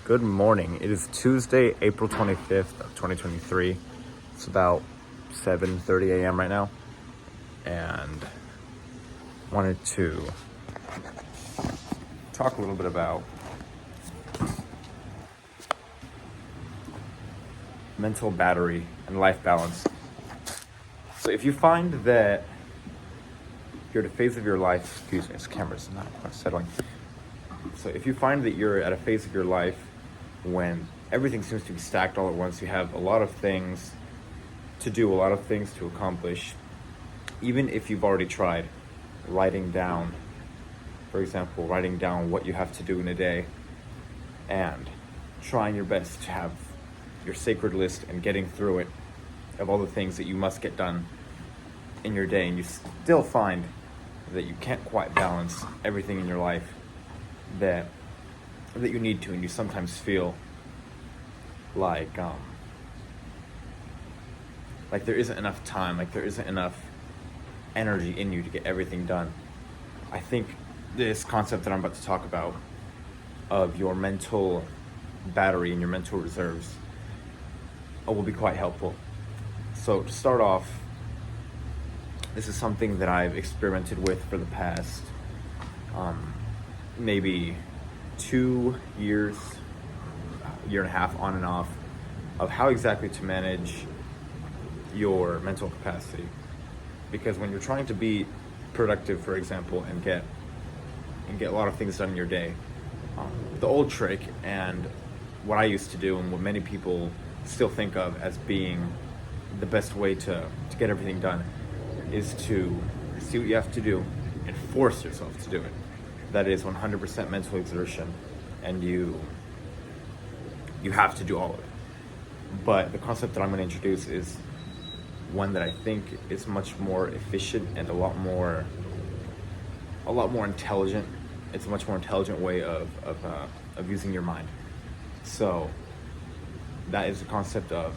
Good morning. It is Tuesday, April 25th of 2023. It's about 7:30 a.m. right now. And wanted to talk a little bit about mental battery and life balance. So if you find that you're at a phase of your life, this camera's not quite settling. So if you find that you're at a phase of your life when everything seems to be stacked all at once, you have a lot of things to do, a lot of things to accomplish, even if you've already tried writing down, for example, writing down what you have to do in a day and trying your best to have your sacred list and getting through it of all the things that you must get done in your day, and you still find that you can't quite balance everything in your life that you need to, and you sometimes feel like there isn't enough time, like there isn't enough energy in you to get everything done. I think this concept that I'm about to talk about of your mental battery and your mental reserves will be quite helpful. So to start off, this is something that I've experimented with for the past maybe 2 years, year and a half on and off, of how exactly to manage your mental capacity. Because when you're trying to be productive, for example, and get a lot of things done in your day, the old trick, and what I used to do and what many people still think of as being the best way to get everything done, is to see what you have to do and force yourself to do it. That is 100% mental exertion, and you have to do all of it. But the concept that I'm going to introduce is one that I think is much more efficient and a lot more intelligent. It's a much more intelligent way of using your mind. So that is the concept of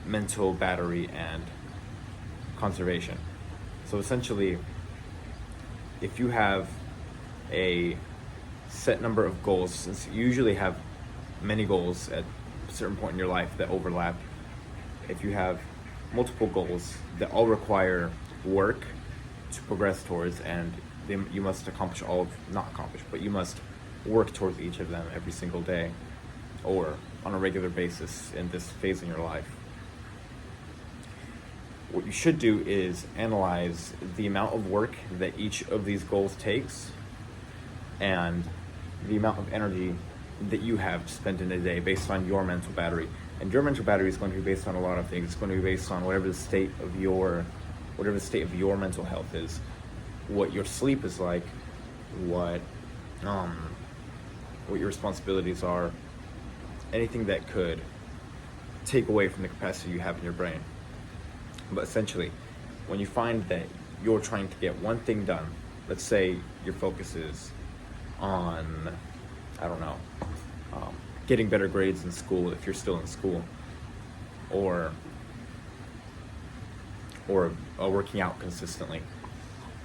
mental battery and conservation. So essentially, if you have a set number of goals, since you usually have many goals at a certain point in your life that overlap, if you have multiple goals that all require work to progress towards, and you must you must work towards each of them every single day or on a regular basis in this phase in your life, what you should do is analyze the amount of work that each of these goals takes and the amount of energy that you have to spend in a day based on your mental battery. And your mental battery is going to be based on a lot of things. It's going to be based on whatever the state of your mental health is, what your sleep is like, what your responsibilities are, anything that could take away from the capacity you have in your brain. But essentially, when you find that you're trying to get one thing done, let's say your focus is on, getting better grades in school if you're still in school, or working out consistently.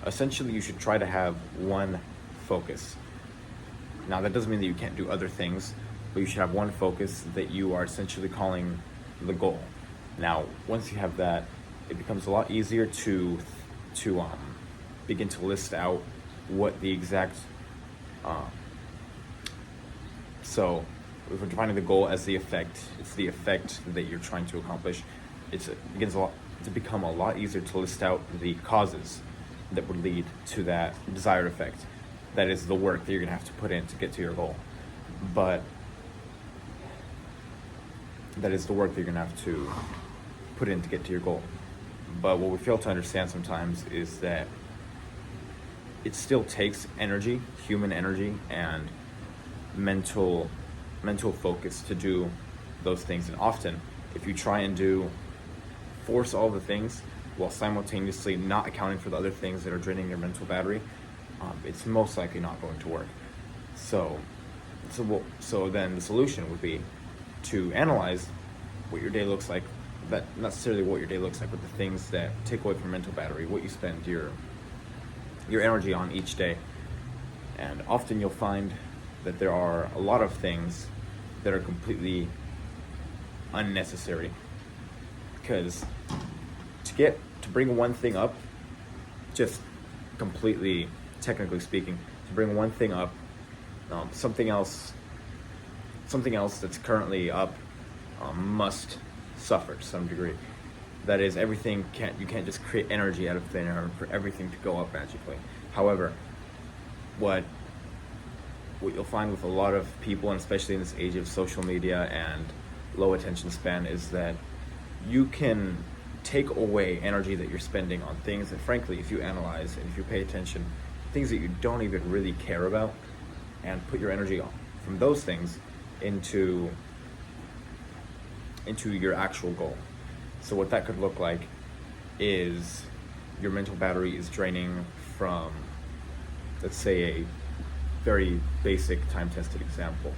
Essentially, you should try to have one focus. Now, that doesn't mean that you can't do other things, but you should have one focus that you are essentially calling the goal. Now, once you have that, it becomes a lot easier to begin to list out what the exact. So, if we're defining the goal as the effect, it's the effect that you're trying to accomplish. It begins to become a lot easier to list out the causes that would lead to that desired effect. That is the work that you're going to have to put in to get to your goal. But that is the work that you're going to have to put in to get to your goal. But what we fail to understand sometimes is that it still takes energy, human energy, and mental focus to do those things. And often, if you try and force all the things while simultaneously not accounting for the other things that are draining your mental battery, it's most likely not going to work. So then the solution would be to analyze what your day looks like, but not necessarily what your day looks like, but the things that take away from mental battery, what you spend your energy on each day. And often you'll find that there are a lot of things that are completely unnecessary. Because to bring one thing up, just completely technically speaking, to bring one thing up, something else that's currently up must suffer to some degree. That is, you can't just create energy out of thin air for everything to go up magically. However, what you'll find with a lot of people, and especially in this age of social media and low attention span, is that you can take away energy that you're spending on things that, frankly, if you analyze and if you pay attention, things that you don't even really care about, and put your energy from those things into your actual goal. So what that could look like is your mental battery is draining from, let's say, a very basic time-tested example.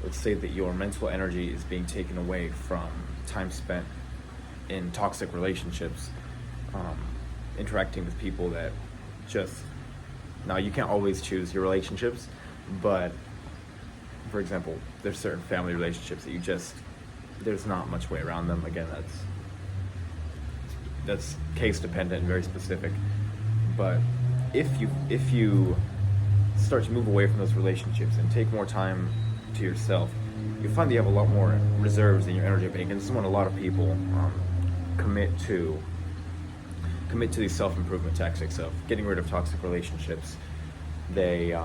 Let's say that your mental energy is being taken away from time spent in toxic relationships, interacting with people that now you can't always choose your relationships, but for example, there's certain family relationships that there's not much way around them. Again, that's case dependent and very specific. But if you start to move away from those relationships and take more time to yourself, you find that you have a lot more reserves in your energy bank. And this is when a lot of people commit to these self-improvement tactics of getting rid of toxic relationships. They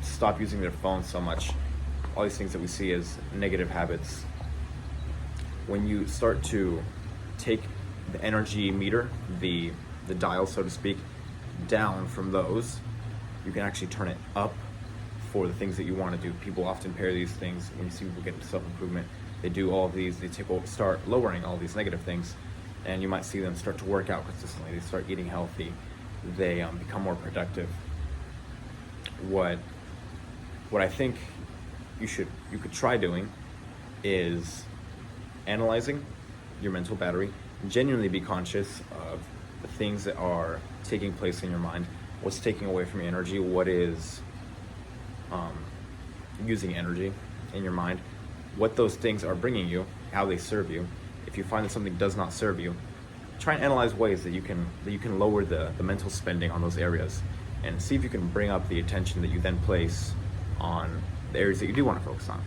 stop using their phone so much. All these things that we see as negative habits. When you start to take the energy meter, the dial, so to speak, down from those, you can actually turn it up for the things that you want to do. People often pair these things. When you see people get into self-improvement, they do all of these, start lowering all these negative things, and you might see them start to work out consistently. They start eating healthy. They become more productive. What I think you could try doing is analyzing your mental battery, genuinely be conscious of the things that are taking place in your mind, what's taking away from your energy, what is using energy in your mind, what those things are bringing you, how they serve you. If you find that something does not serve you, try and analyze ways that you can lower the mental spending on those areas, and see if you can bring up the attention that you then place on the areas that you do want to focus on.